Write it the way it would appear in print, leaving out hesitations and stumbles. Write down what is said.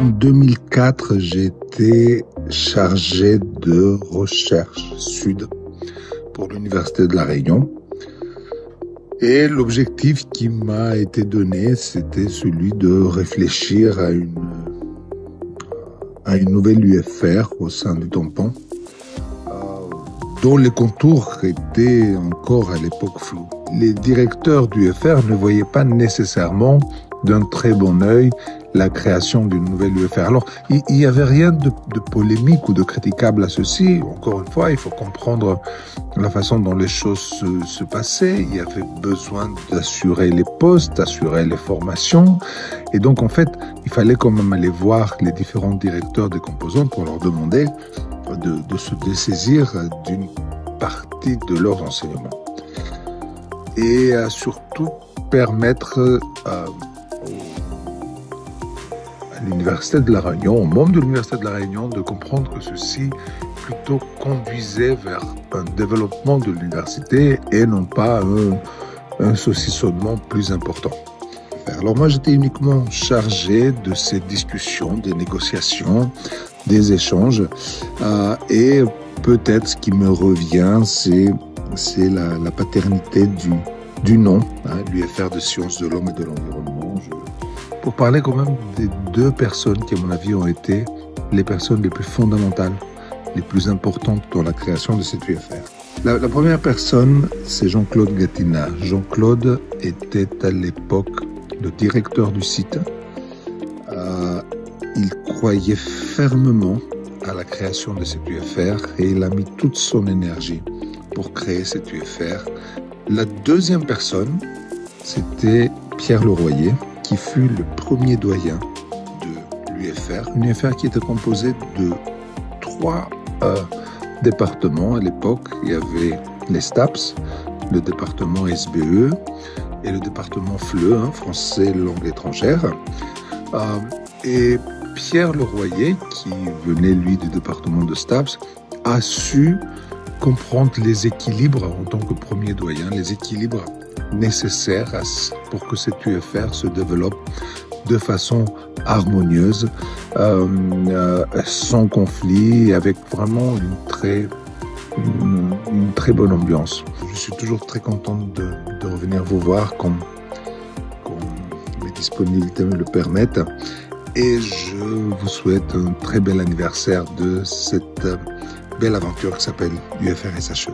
En 2004, j'ai été chargé de recherche sud pour l'Université de La Réunion. Et l'objectif qui m'a été donné, c'était celui de réfléchir à une nouvelle UFR au sein du tampon, dont les contours étaient encore à l'époque flous. Les directeurs du UFR ne voyaient pas nécessairement d'un très bon œil la création d'une nouvelle UFR. Alors, il n'y avait rien de polémique ou de critiquable à ceci. Encore une fois, il faut comprendre la façon dont les choses se passaient. Il y avait besoin d'assurer les postes, d'assurer les formations. Et donc, en fait, il fallait quand même aller voir les différents directeurs des composantes pour leur demander de se dessaisir d'une partie de leurs enseignements. Et surtout permettre à l'Université de La Réunion, aux membres de l'Université de La Réunion, de comprendre que ceci plutôt conduisait vers un développement de l'université et non pas un saucissonnement plus important. Alors moi, j'étais uniquement chargé de ces discussions, des négociations, des échanges. Et peut-être ce qui me revient, c'est la paternité du nom, l'UFR de sciences de l'homme et de l'environnement. Pour parler quand même des deux personnes qui, à mon avis, ont été les personnes les plus fondamentales, les plus importantes dans la création de cette UFR. La première personne, c'est Jean-Claude Gattina. Jean-Claude était à l'époque le directeur du site. Il croyait fermement à la création de cette UFR et il a mis toute son énergie pour créer cette UFR. La deuxième personne, c'était Pierre Leroyer, qui fut le premier doyen de l'UFR, une UFR qui était composée de 3 départements à l'époque. Il y avait les STAPS, le département SBE et le département FLE, français langue étrangère. Et Pierre Leroyer, qui venait lui du département de STAPS, a su comprendre les équilibres en tant que premier doyen, les équilibres nécessaires pour que cette UFR se développe de façon harmonieuse, sans conflit, avec vraiment une très bonne ambiance. Je suis toujours très content de revenir vous voir quand mes disponibilités me le permettent. Et je vous souhaite un très bel anniversaire de cette belle aventure qui s'appelle UFR SHE.